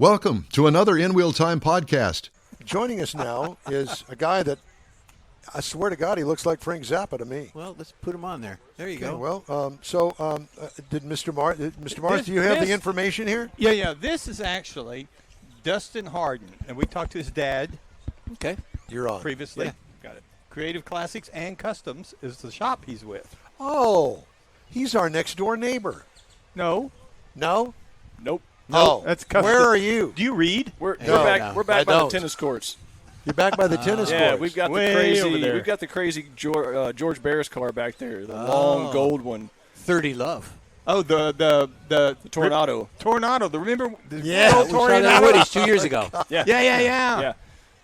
Welcome to another In Wheel Time podcast. Joining us now is a guy that, I swear to God, he looks like Frank Zappa to me. Well, let's put him on there. There you go. Well, did Mr. Mars, do you have the information here? Yeah. This is actually Dustin Hardin, and we talked to his dad. Okay. You're on. Previously. Yeah. Got it. Creative Classics and Customs is the shop he's with. Oh, he's our next door neighbor. No. No? Nope. No. That's custom. Where are you? Do you read? We're No, back I by the don't. tennis courts. You're back by the tennis Yeah, courts. we've got Way the crazy. over there. We've got the crazy George Barris car back there, the long gold one, 30 Love. Oh, the Tornado. Tornado. Remember the Yeah, old We saw that Tornado? at Woody's 2 years ago. Yeah.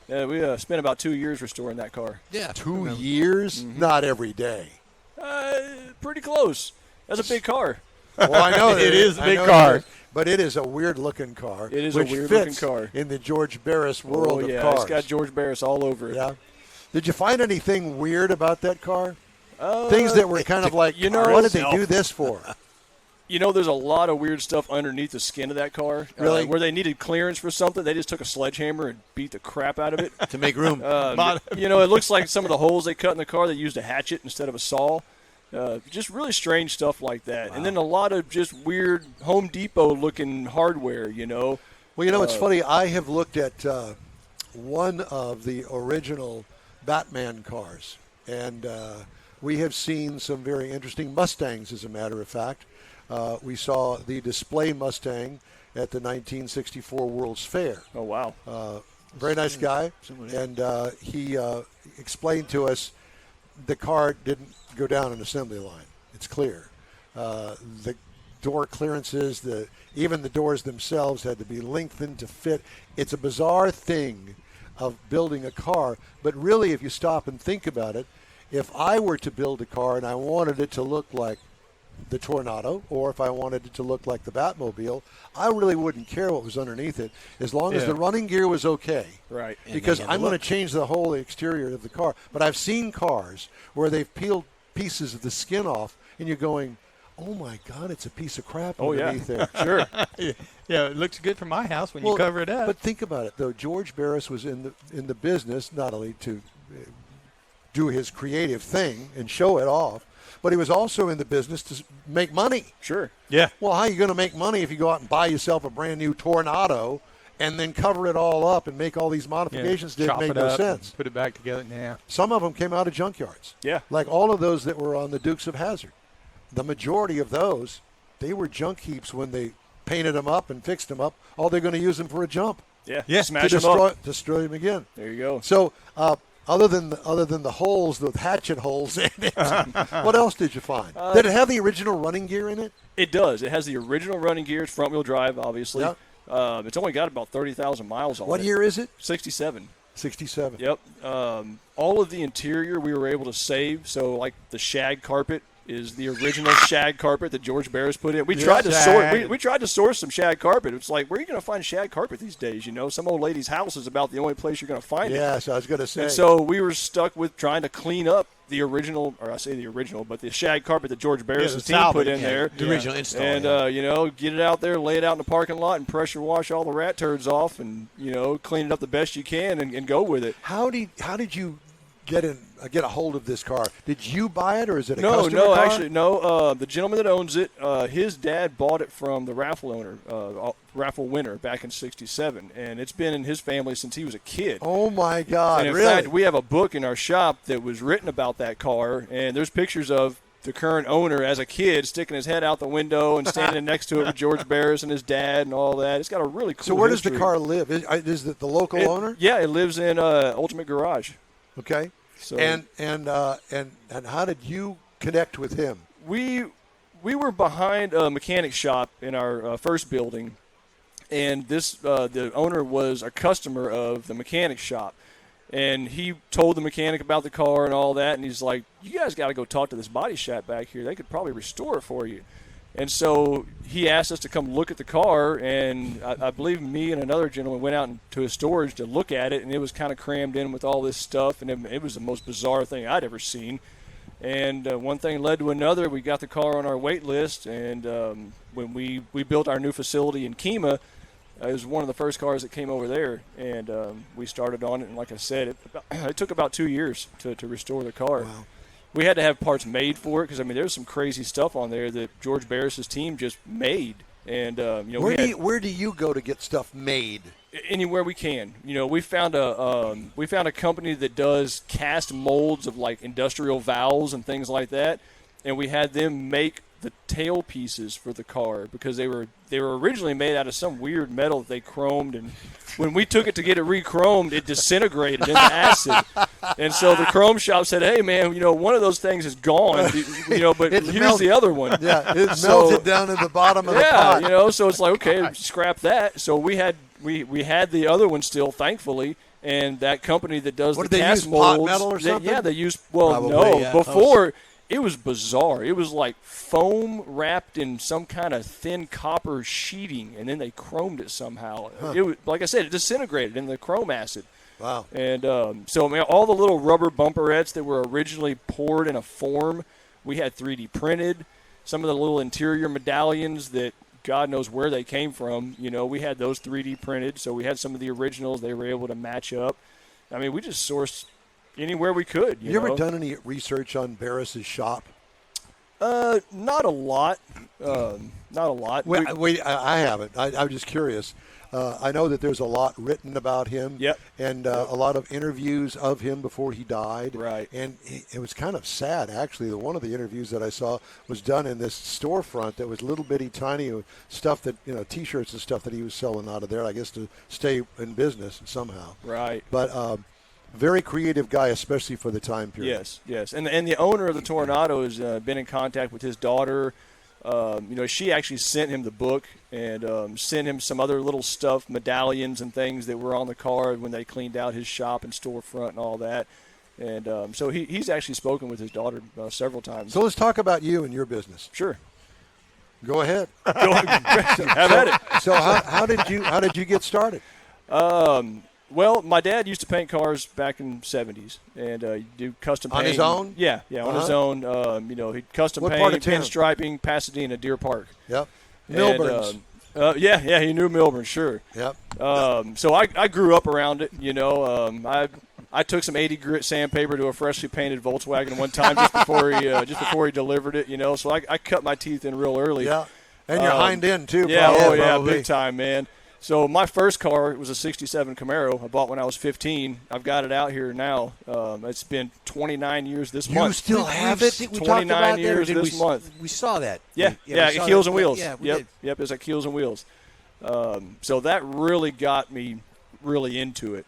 Yeah, we spent about 2 years restoring that car. Yeah. 2 years? Not every day. Pretty close. That's a big car. Well, I know It is a I big know car. it is, but it is a weird-looking car. It is a which weird-looking fits car. in the George Barris world Oh yeah, of cars. it's got George Barris all over it. Yeah. Did you find anything weird about that car? Things that were kind of like, you know, what did they do this for? You know, there's a lot of weird stuff underneath the skin of that car. Really? Where they needed clearance for something, they just took a sledgehammer and beat the crap out of it. To make room. You know, it looks like some of the holes they cut in the car, they used a hatchet instead of a saw. Just really strange stuff like that. Wow. And then a lot of just weird Home Depot-looking hardware, you know. Well, you know, it's funny. I have looked at one of the original Batman cars, and we have seen some very interesting Mustangs, as a matter of fact. We saw the display Mustang at the 1964 World's Fair. Oh, wow. Very nice guy, and he explained to us the car didn't go down an assembly line. It's clear. The door clearances, even the doors themselves had to be lengthened to fit. It's a bizarre thing of building a car, but really if you stop and think about it, if I were to build a car and I wanted it to look like the Tornado, or if I wanted it to look like the Batmobile, I really wouldn't care what was underneath it, as long as the running gear was okay. Right. Because I'm going to change the whole exterior of the car. But I've seen cars where they've peeled pieces of the skin off, and you're going, oh my God, it's a piece of crap underneath there. Sure. Yeah, it looks good for my house when you cover it up. But think about it, though. George Barris was in the business not only to do his creative thing and show it off, but he was also in the business to make money. Sure. Yeah. Well, how are you going to make money if you go out and buy yourself a brand new Tornado and then cover it all up and make all these modifications? Didn't Chop make it no up, sense. Put it back together. Yeah. Some of them came out of junkyards. Yeah. Like all of those that were on the Dukes of Hazzard. The majority of those, they were junk heaps when they painted them up and fixed them up. All they're going to use them for a jump. Yeah. Smash to them up. destroy them again. There you go. So other than the holes, the hatchet holes in it, what else did you find? Did it have the original running gear in it? It does. It has the original running gear. It's front-wheel drive, obviously. Yep. It's only got about 30,000 miles on it. What year is it? 67. 67. Yep. All of the interior we were able to save. So, like the shag carpet is the original shag carpet that George Barris put in. We tried to source. We tried to source some shag carpet. It's like, where are you going to find shag carpet these days? You know, some old lady's house is about the only place you're going to find it. Yes, I was going to say. And so we were stuck with trying to clean up the original, or I say the original, but the shag carpet that George Barris' team put in there. The original install. And, you know, get it out there, lay it out in the parking lot, and pressure wash all the rat turds off and, you know, clean it up the best you can and go with it. How did you get a hold of this car? Did you buy it, or is it a No, customer car? actually, no. The gentleman that owns it, his dad bought it from the raffle winner back in '67, and it's been in his family since he was a kid. Oh my God! And in really? fact, we have a book in our shop that was written about that car, and there's pictures of the current owner as a kid sticking his head out the window and standing next to it with George Barris and his dad and all that. It's got a really cool. So where does history. the car live? Is it the local owner? Yeah, it lives in Ultimate Garage. Okay. So And how did you connect with him? we were behind a mechanic shop in our first building, and the owner was a customer of the mechanic shop, and he told the mechanic about the car and all that, and he's like, "You guys got to go talk to this body shop back here. They could probably restore it for you." And so he asked us to come look at the car, and I believe me and another gentleman went out to his storage to look at it, and it was kind of crammed in with all this stuff, and it was the most bizarre thing I'd ever seen. And one thing led to another. We got the car on our wait list, and when we built our new facility in Kemah, It was one of the first cars that came over there, and we started on it. And like I said, it took about 2 years to restore the car. Wow. We had to have parts made for it because, I mean, there's some crazy stuff on there that George Barris' team just made. And where do you go to get stuff made? Anywhere we can. We found a company that does cast molds of like industrial valves and things like that, and we had them make the tail pieces for the car because they were originally made out of some weird metal that they chromed, and when we took it to get it re-chromed, it disintegrated into acid. And so the chrome shop said, "Hey man, one of those things is gone, but here's the other one." Yeah, it melted down to the bottom of the pot. Yeah, so it's like, okay, scrap that. So we had the other one still, thankfully. And that company that does what the did they cast use, molds, pot metal or something? they use. Before it was bizarre. It was like foam wrapped in some kind of thin copper sheeting, and then they chromed it somehow. Huh. It was, like I said, it disintegrated in the chrome acid. Wow. And so, I mean, all the little rubber bumperettes that were originally poured in a form, we had 3D printed. Some of the little interior medallions that God knows where they came from, we had those 3D printed. So we had some of the originals. They were able to match up. I mean, we just sourced anywhere we could. You ever done any research on Barris' shop? Not a lot. Not a lot. Wait, I haven't. I'm just curious. I know that there's a lot written about him. Yep. And a lot of interviews of him before he died. Right. And it was kind of sad, actually. One of the interviews that I saw was done in this storefront that was little bitty tiny stuff that, T-shirts and stuff that he was selling out of there, I guess, to stay in business somehow. Right. But very creative guy, especially for the time period. Yes. And the owner of the Tornado has been in contact with his daughter. She actually sent him the book and sent him some other little stuff, medallions and things that were on the car when they cleaned out his shop and storefront and all that. And so he's actually spoken with his daughter several times. So let's talk about you and your business. Sure. Go ahead. Have at it. So how did you get started? Well, my dad used to paint cars back in the 70s and do custom paint. On his own? Yeah, on his own. He'd custom What paint, part of town? pinstriping, Pasadena, Deer Park. Yep. Milburn's. Yeah, he knew Milburn, sure. Yep. So I grew up around it, I took some 80 grit sandpaper to a freshly painted Volkswagen one time just before he delivered it, so I cut my teeth in real early. Yeah. And your hind end, too. Yeah, probably. big time, man. So my first car was a 67 Camaro I bought when I was 15. I've got it out here now. It's been 29 years this month. You still have it? We 29 years this month. We saw that. Yeah, we saw Keels that. and Wheels. Yeah, we did. Yep, it's like Keels and Wheels. So that really got me really into it,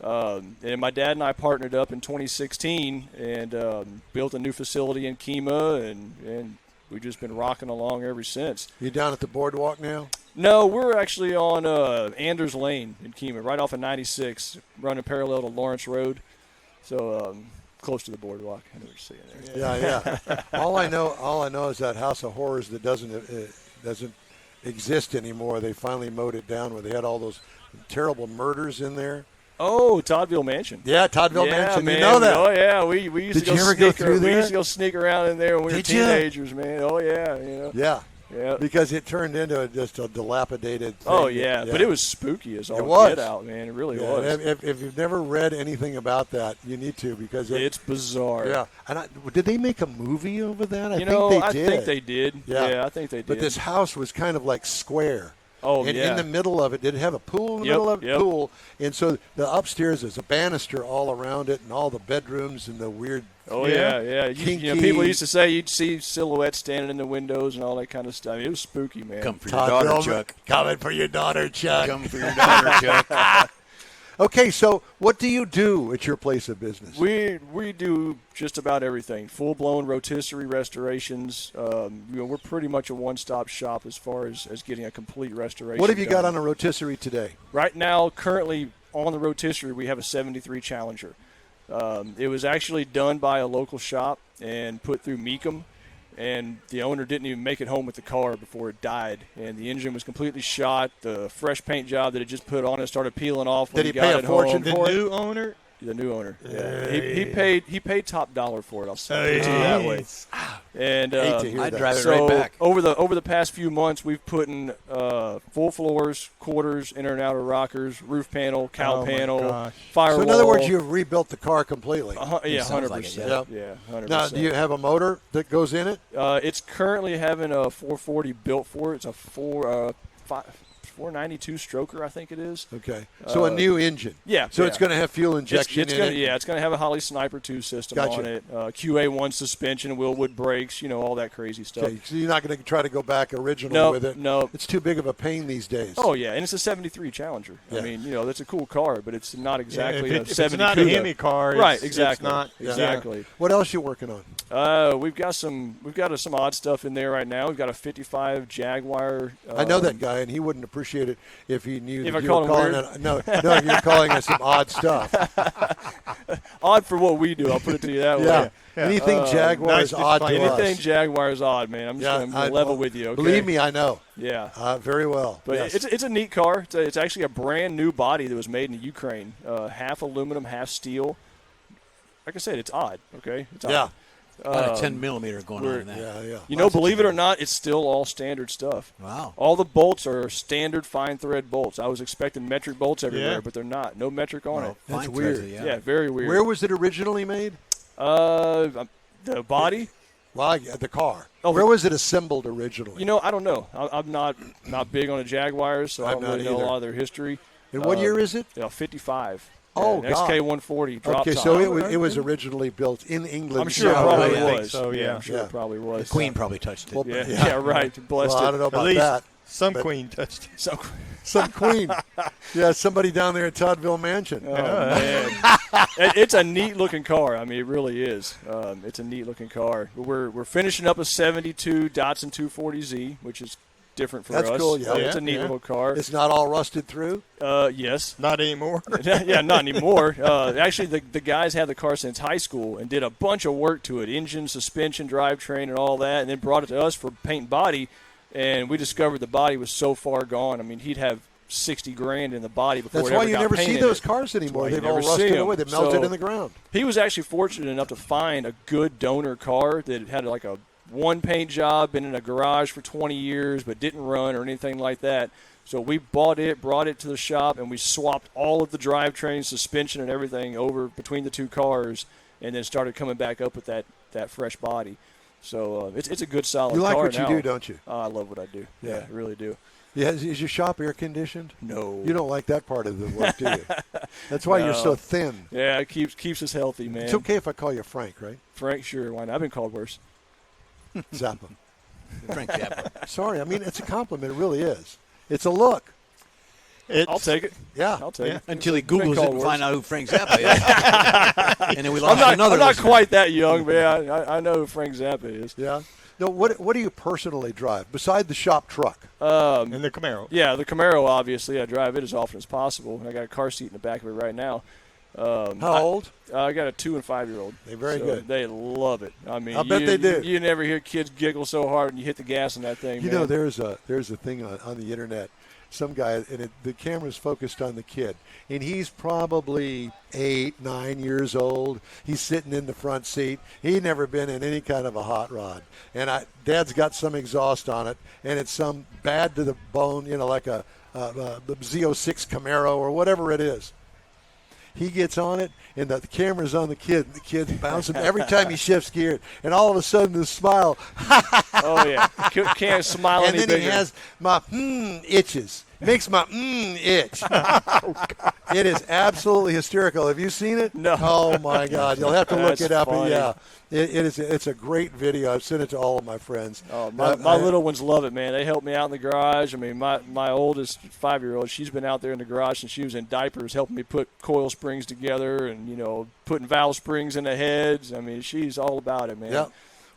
And my dad and I partnered up in 2016 and built a new facility in Kemah, and we've just been rocking along ever since. You down at the boardwalk now? No, we're actually on Anders Lane in Kemah, right off of 96, running parallel to Lawrence Road. So close to the boardwalk. I know what you're saying there. Yeah. all I know is that House of Horrors that doesn't exist anymore. They finally mowed it down where they had all those terrible murders in there. Oh, Toddville Mansion. Yeah, Toddville Mansion. Man. You know that? Oh yeah, we used Did to you ever go through there? We used to go sneak around in there when we were Did you? teenagers, man. Oh yeah, Yeah. Yeah. Because it turned into just a dilapidated thing. Oh yeah, but it was spooky as all get out, man. It really was. If you've never read anything about that, you need to because it's bizarre. Yeah. And did they make a movie over that? I think they did. Yeah. I think they did. But this house was kind of like square. Oh, and yeah. in the middle of it, did it have a pool in the middle of it? Pool. And so the upstairs is a banister all around it and all the bedrooms and the weird. Oh, yeah. People used to say you'd see silhouettes standing in the windows and all that kind of stuff. It was spooky, man. Come for your daughter, Chuck. Coming for your daughter, Chuck. Come for your daughter, Chuck. Okay, so what do you do at your place of business? We do just about everything. Full-blown rotisserie restorations. We're pretty much a one-stop shop as far as getting a complete restoration. What have you got on a rotisserie today? Right now, currently on the rotisserie, we have a 73 Challenger. It was actually done by a local shop and put through Meekum. And the owner didn't even make it home with the car before it died. And the engine was completely shot. The fresh paint job that it just put on it started peeling off when Did he got pay a it fortune home. for The it? new owner? The new owner. Yeah. He paid top dollar for it. I'll say it to you that way. And Hate to hear I'd that. drive it so right back. over the past few months, we've put in full floors, quarters, inner and outer rockers, roof panel, cowl panel, firewall. So in other words, you've rebuilt the car completely. Yeah, 100%. Like yeah, 100%. Now, do you have a motor that goes in it? It's currently having a 440 built for it. It's a 492 stroker, I think it is. Okay. So a new engine. Yeah. So it's going to have fuel injection in it? Yeah, it's going to have a Holley Sniper 2 system on it. QA1 suspension, Willwood brakes, all that crazy stuff. Okay, so you're not going to try to go back original with it? No. It's too big of a pain these days. Oh, yeah, and it's a 73 Challenger. Yeah. I mean, that's a cool car, but it's not exactly a a 70 If it's not Cougar. a Hemi car, right, exactly. It's not. Exactly. What else you working on? We've got some odd stuff in there right now. We've got a 55 Jaguar. I know that guy, and he wouldn't appreciate it if he knew If that I you called were him calling weird? it. No, you're calling us some odd stuff. Odd for what we do, I'll put it to you that Yeah. way. Anything Jaguar nice is to odd to find us. Anything Jaguar is odd, man. I'm just going to level with you, okay? Believe me, I know. Yeah. Very well. But yes. it's a neat car. It's actually a brand new body that was made in Ukraine. Half aluminum, half steel. Like I said, it's odd, okay? It's odd. Yeah. About a 10 millimeter going on in that. Yeah. Believe it or not, it's still all standard stuff. Wow. All the bolts are standard fine thread bolts. I was expecting metric bolts everywhere, Yeah. but they're not. No metric on it. That's Fine weird. threads, Yeah, very weird. Where was it originally made? The body? Well, the car. Oh, Where was it assembled originally? I don't know. I'm not big on the Jaguars, so I I'm don't really not know a either. lot of their history. And what year is it? 55. Oh, yeah, God. XK140 drop Okay, top. so it was originally built in England. I'm sure it Yeah, probably right. I think was. so, yeah. I'm sure it probably was. The Queen probably touched it. Well, Yeah, right. Blessed Well, I it. don't know At about least that. some but- queen touched it. So, Some queen. Yeah, somebody down there at Toddville Mansion. oh, man. It's a neat looking car. I mean, it really is. It's a neat looking car. We're finishing up a 72 Datsun 240Z, which is different for That's us. cool, yeah. It's a neat Yeah. little car. It's not all rusted through? Yes. Not anymore. Yeah, not anymore. Actually, the guys had the car since high school and did a bunch of work to it, engine, suspension, drivetrain, and all that, and then brought it to us for paint and body, and we discovered the body was so far gone. I mean, he'd have $60,000 in the body before That's it why ever you got never see painted. those cars anymore. why you They've all never see rusted 'em. away. They melted So- in the ground. He was actually fortunate enough to find a good donor car that had like a one paint job, been in a garage for 20 years, but didn't run or anything like that. So we bought it, brought it to the shop, and we swapped all of the drivetrain, suspension, and everything over between the two cars, and then started coming back up with that fresh body. So it's a good, solid You like car what you now. do, don't you? I love what I do. Yeah. I really do. Yeah, is your shop air conditioned? No. You don't like that part of the work, do you? That's why you're so No. thin. Yeah, it keeps us healthy, man. It's okay if I call you Frank, right? Frank, sure. Why not? I've been called worse. Zappa. Frank Zappa. Sorry, I mean, it's a compliment. It really is. It's a look. I'll take it. Yeah. I'll take it. Until he Been Googles it called and worse. find out who Frank Zappa is. And then we lost I'm not another listener. quite that young, man. I know who Frank Zappa is. Yeah. No, what do you personally drive beside the shop truck? In the Camaro. Yeah, the Camaro, obviously. I drive it as often as possible. I got a car seat in the back of it right now. How old? I got a 2- and 5-year-old. They're very So good. They love it. I mean, I bet they do. You never hear kids giggle so hard when you hit the gas on that thing. You man. know, there's a thing on the internet. Some guy, and the camera's focused on the kid, and he's probably 8, 9 years old. He's sitting in the front seat. He'd never been in any kind of a hot rod, and Dad's got some exhaust on it, and it's some bad to the bone, like a Z06 Camaro or whatever it is. He gets on it, and the camera's on the kid. And the kid's bouncing every time he shifts gear, and all of a sudden, the smile. Oh, yeah. Can't smile And any then bigger. he has my itches. Makes my itch. It is absolutely hysterical. Have you seen it? No. Oh, my God. You'll have to look That's it up. funny. Yeah. It's a great video. I've sent it to all of my friends. Oh, my little ones love it, man. They help me out in the garage. I mean, my oldest 5-year-old, she's been out there in the garage since she was in diapers, helping me put coil springs together and, putting valve springs in the heads. I mean, she's all about it, man. Yeah.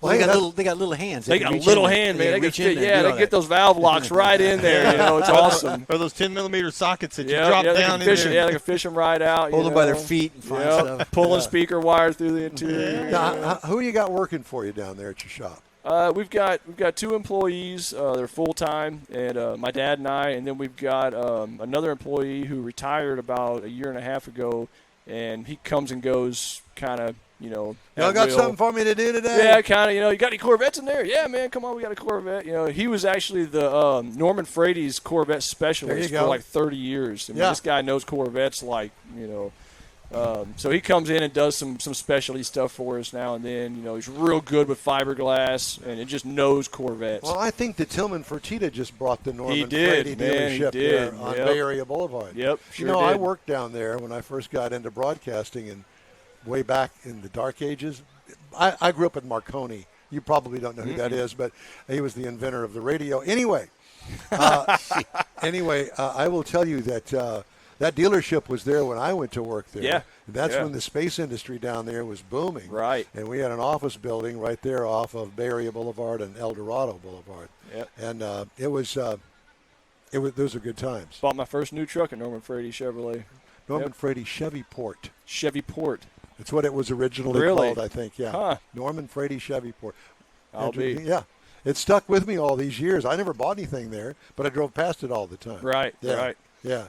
Well, Hey, they got little hands. They can got a reach little in there. hand, man. They can reach in fit, there and yeah, do they all get that. those valve locks right in there. It's awesome. Or those 10-millimeter sockets that you Yeah, drop they down can in fish there. Yeah, they can fish them right out. Hold them by their feet and find stuff. Pulling speaker wires through the interior. Now, who you got working for you down there at your shop? We've got 2 employees. They're full time, and my dad and I. And then we've got another employee who retired about a year and a half ago, and he comes and goes kind of Y'all at got will. something for me to do today? Yeah, kind of. You got any Corvettes in there? Yeah, man, come on, we got a Corvette. He was actually the Norman Frady's Corvette specialist for like 30 years. I mean, this guy knows Corvettes so he comes in and does some specialty stuff for us now and then. He's real good with fiberglass, and it just knows Corvettes. Well, I think that Tillman Fertitta just brought the Norman He did, Frady man, dealership he did. there on Yep. Bay Area Boulevard. Yep, sure I did. worked down there when I first got into broadcasting and way back in the dark ages. I grew up in Marconi. You probably don't know who that is, but he was the inventor of the radio. Anyway, I will tell you that that dealership was there when I went to work there. Yeah. That's when the space industry down there was booming. Right. And we had an office building right there off of Bay Area Boulevard and El Dorado Boulevard. Yep. And those are good times. Bought my first new truck at Norman Frady Chevrolet. Norman Frady Chevy Port. Chevy Port. That's what it was originally Really? called, I think. Yeah. Huh. Norman Frady Chevy Port. I'll be. Yeah. It stuck with me all these years. I never bought anything there, but I drove past it all the time. Right. Yeah. Right. Yeah.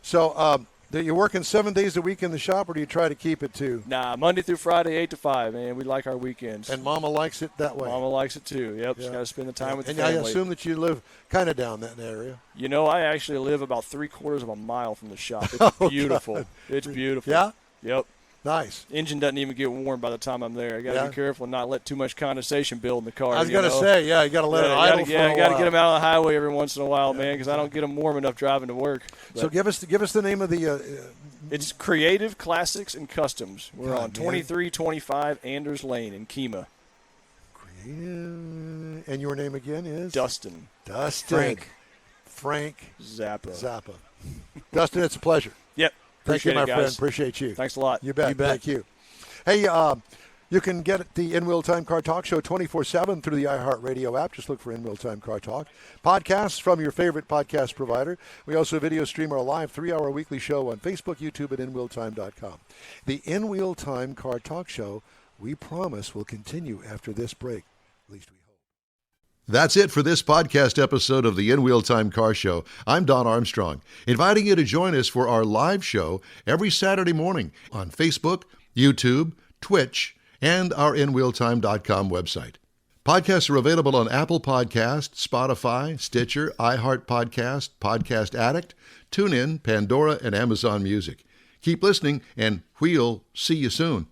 So, are you working 7 days a week in the shop, or do you try to keep it to? Nah, Monday through Friday, 8 to 5, man. We like our weekends. And Mama likes it that way. Mama likes it too. Yep. Just got to spend the time with the and family. I assume that you live kind of down that area. I actually live about 3/4 of a mile from the shop. It's beautiful. God. It's beautiful. Yeah? Yep. Nice. Engine doesn't even get warm by the time I'm there. I got to be careful and not let too much condensation build in the car. I was going to say, you got to let it idle for a while. I got to get them out on the highway every once in a while, man, because I don't get them warm enough driving to work. But so give us the name of the. It's Creative Classics and Customs. We're God, on 2325 Anders Lane in Kemah. And your name again is? Dustin. Frank Zappa. Dustin, it's a pleasure. Yep. Thank you, Appreciate my it, friend. guys. Appreciate you. Thanks a lot. You bet. Thank you. Hey, you can get the In Wheel Time Car Talk Show 24/7 through the iHeartRadio app. Just look for In Wheel Time Car Talk. Podcasts from your favorite podcast provider. We also video stream our live 3-hour weekly show on Facebook, YouTube, and InWheelTime.com. The In Wheel Time Car Talk Show, we promise, will continue after this break. At least we hope. That's it for this podcast episode of the In Wheel Time Car Show. I'm Don Armstrong, inviting you to join us for our live show every Saturday morning on Facebook, YouTube, Twitch, and our InWheelTime.com website. Podcasts are available on Apple Podcasts, Spotify, Stitcher, iHeart Podcast, Podcast Addict, TuneIn, Pandora, and Amazon Music. Keep listening, and we'll see you soon.